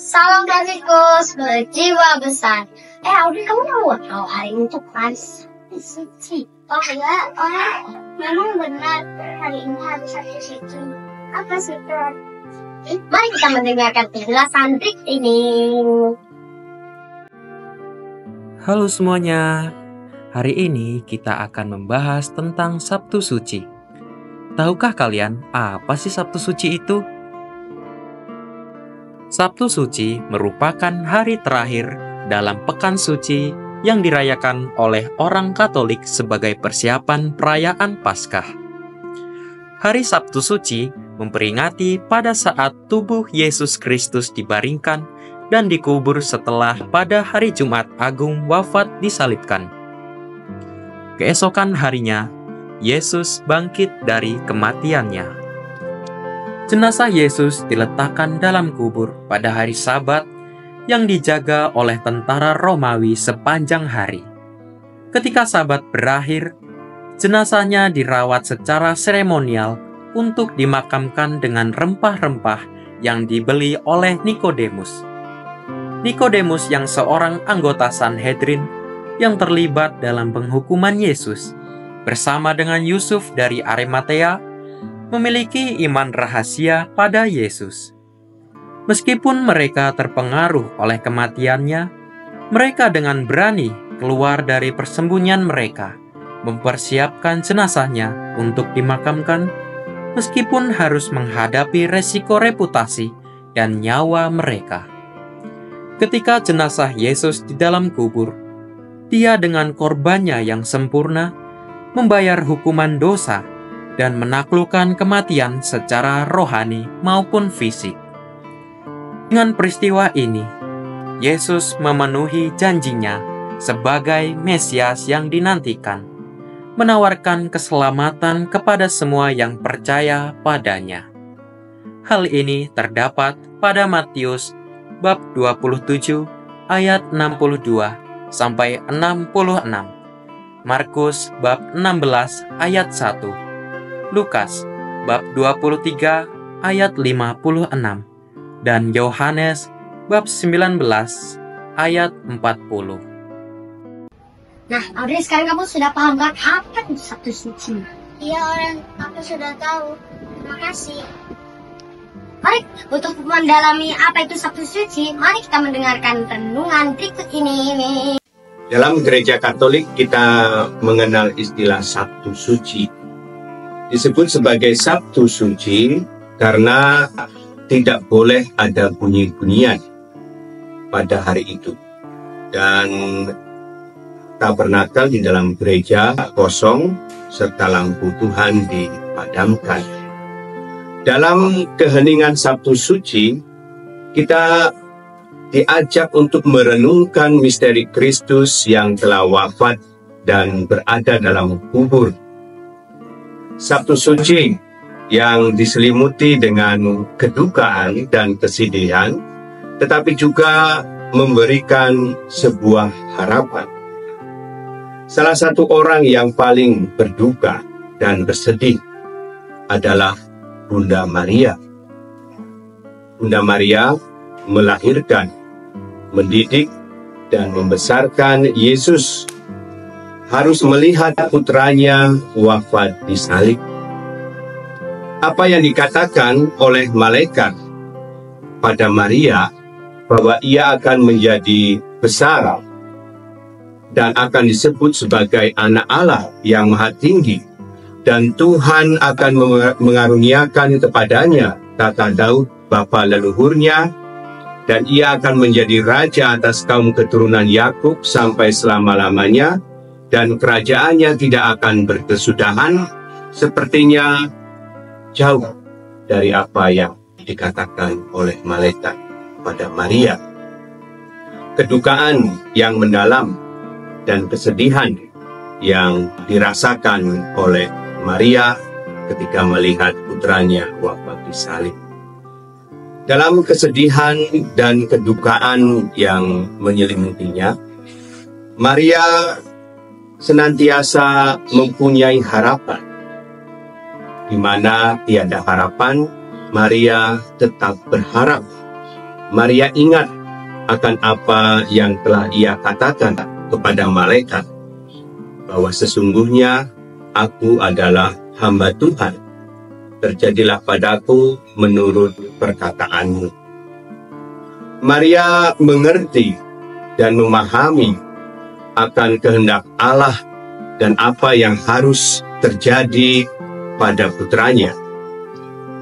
Salam kasihkus berjiwa besar. Audrey, kamu tahu kalau hari ini tuh hari suci? Oh ya, memang benar hari ini hari suci. Apa sih itu? Mari kita mendengarkan penjelasan berikut ini. Halo semuanya, hari ini kita akan membahas tentang Sabtu Suci. Tahukah kalian apa sih Sabtu Suci itu? Sabtu Suci merupakan hari terakhir dalam pekan suci yang dirayakan oleh orang Katolik sebagai persiapan perayaan Paskah. Hari Sabtu Suci memperingati pada saat tubuh Yesus Kristus dibaringkan dan dikubur setelah pada hari Jumat Agung wafat disalibkan. Keesokan harinya, Yesus bangkit dari kematiannya. Jenazah Yesus diletakkan dalam kubur pada hari Sabat yang dijaga oleh tentara Romawi sepanjang hari. Ketika Sabat berakhir, jenazahnya dirawat secara seremonial untuk dimakamkan dengan rempah-rempah yang dibeli oleh Nikodemus. Nikodemus yang seorang anggota Sanhedrin yang terlibat dalam penghukuman Yesus, bersama dengan Yusuf dari Arimatea, memiliki iman rahasia pada Yesus. Meskipun mereka terpengaruh oleh kematiannya, mereka dengan berani keluar dari persembunyian mereka, mempersiapkan jenazahnya untuk dimakamkan, meskipun harus menghadapi resiko reputasi dan nyawa mereka. Ketika jenazah Yesus di dalam kubur, Dia dengan korbannya yang sempurna membayar hukuman dosa dan menaklukkan kematian secara rohani maupun fisik. Dengan peristiwa ini, Yesus memenuhi janjinya sebagai Mesias yang dinantikan, menawarkan keselamatan kepada semua yang percaya padanya. Hal ini terdapat pada Matius bab 27 ayat 62 sampai 66, Markus bab 16 ayat 1, Lukas bab 23 ayat 56, dan Yohanes bab 19 ayat 40. Nah, Audrey, sekarang kamu sudah paham kan apa itu Sabtu Suci? Iya, aku sudah tahu. Terima kasih. Mari, untuk mendalami apa itu Sabtu Suci, mari kita mendengarkan renungan berikut ini. Dalam gereja Katolik kita mengenal istilah Sabtu Suci. Disebut sebagai Sabtu Suci karena tidak boleh ada bunyi-bunyian pada hari itu. Dan tabernakel di dalam gereja kosong serta lampu Tuhan dipadamkan. Dalam keheningan Sabtu Suci, kita diajak untuk merenungkan misteri Kristus yang telah wafat dan berada dalam kubur. Sabtu Suci yang diselimuti dengan kedukaan dan kesedihan, tetapi juga memberikan sebuah harapan. Salah satu orang yang paling berduka dan bersedih adalah Bunda Maria. Bunda Maria melahirkan, mendidik, dan membesarkan Yesus, harus melihat putranya wafat disalib. Apa yang dikatakan oleh malaikat pada Maria bahwa ia akan menjadi besar dan akan disebut sebagai anak Allah yang maha tinggi, dan Tuhan akan mengaruniakan kepadanya tata Daud bapa leluhurnya, dan ia akan menjadi raja atas kaum keturunan Yakub sampai selama-lamanya, dan kerajaannya tidak akan berkesudahan. Sepertinya jauh dari apa yang dikatakan oleh malaikat pada Maria. Kedukaan yang mendalam dan kesedihan yang dirasakan oleh Maria ketika melihat putranya wafat disalib. Dalam kesedihan dan kedukaan yang menyelimutinya, Maria senantiasa mempunyai harapan. Di mana tiada harapan, Maria tetap berharap Maria ingat akan apa yang telah ia katakan kepada malaikat, bahwa sesungguhnya aku adalah hamba Tuhan. Terjadilah padaku menurut perkataanmu. Maria mengerti dan memahami akan kehendak Allah dan apa yang harus terjadi pada putranya.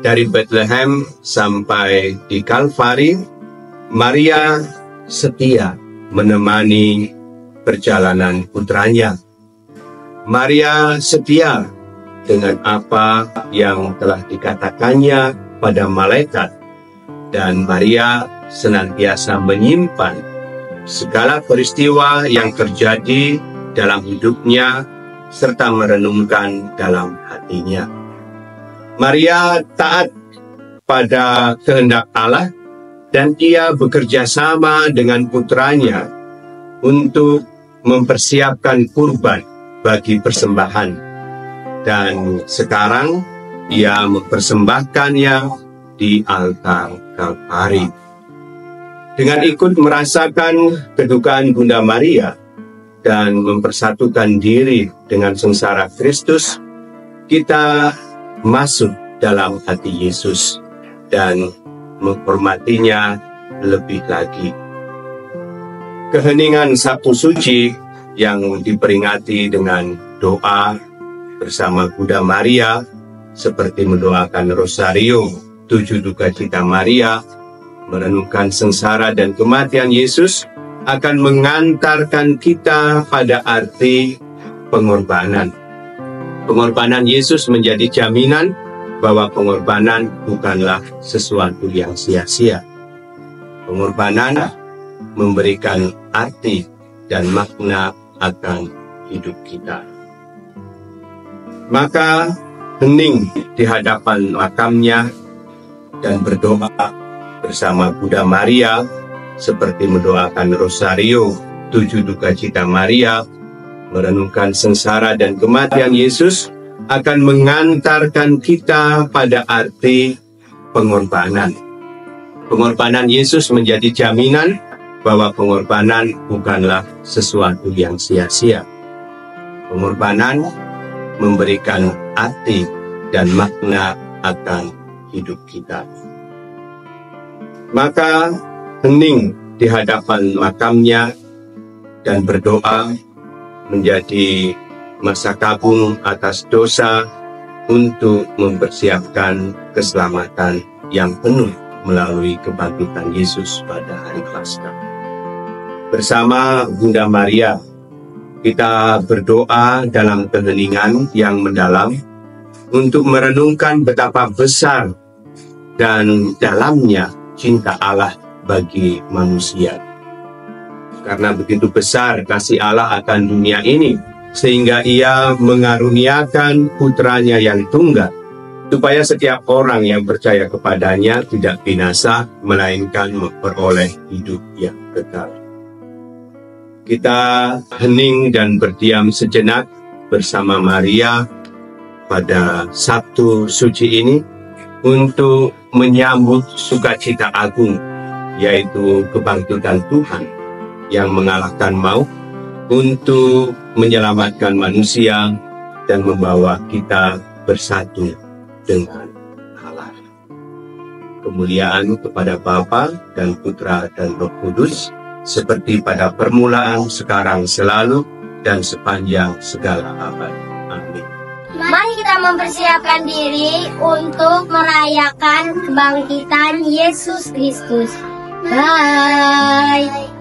Dari Bethlehem sampai di Kalvari, Maria setia menemani perjalanan putranya. Maria setia dengan apa yang telah dikatakannya pada malaikat, dan Maria senantiasa menyimpan segala peristiwa yang terjadi dalam hidupnya serta merenungkan dalam hatinya. Maria taat pada kehendak Allah dan ia bekerja sama dengan putranya untuk mempersiapkan kurban bagi persembahan. Dan sekarang ia mempersembahkannya di altar Kalvari. Dengan ikut merasakan kedukaan Bunda Maria dan mempersatukan diri dengan sengsara Kristus, kita masuk dalam hati Yesus dan menghormatinya lebih lagi. Keheningan Sabtu Suci yang diperingati dengan doa bersama Bunda Maria, seperti mendoakan Rosario, 7 duka cita Maria, merenungkan sengsara dan kematian Yesus, akan mengantarkan kita pada arti pengorbanan. Pengorbanan Yesus menjadi jaminan bahwa pengorbanan bukanlah sesuatu yang sia-sia. Pengorbanan memberikan arti dan makna akan hidup kita. Maka hening di hadapan makamnya dan berdoa bersama Bunda Maria, seperti mendoakan Rosario, 7 duka cita Maria, merenungkan sengsara dan kematian Yesus, akan mengantarkan kita pada arti pengorbanan. Pengorbanan Yesus menjadi jaminan bahwa pengorbanan bukanlah sesuatu yang sia-sia. Pengorbanan memberikan arti dan makna akan hidup kita. Maka hening di hadapan makamnya dan berdoa menjadi masa kabung atas dosa untuk mempersiapkan keselamatan yang penuh melalui kebangkitan Yesus pada hari Paskah. Bersama Bunda Maria, kita berdoa dalam keheningan yang mendalam untuk merenungkan betapa besar dan dalamnya cinta Allah bagi manusia. Karena begitu besar kasih Allah akan dunia ini, sehingga ia mengaruniakan putranya yang tunggal, supaya setiap orang yang percaya kepadanya tidak binasa, melainkan memperoleh hidup yang kekal. Kita hening dan berdiam sejenak bersama Maria pada Sabtu Suci ini untuk menyambut sukacita agung, yaitu kebangkitan Tuhan yang mengalahkan maut untuk menyelamatkan manusia dan membawa kita bersatu dengan Allah. Kemuliaan kepada Bapa dan Putra dan Roh Kudus, seperti pada permulaan, sekarang, selalu, dan sepanjang segala abad. Amin. Mari kita mempersiapkan diri untuk merayakan kebangkitan Yesus Kristus. Bye.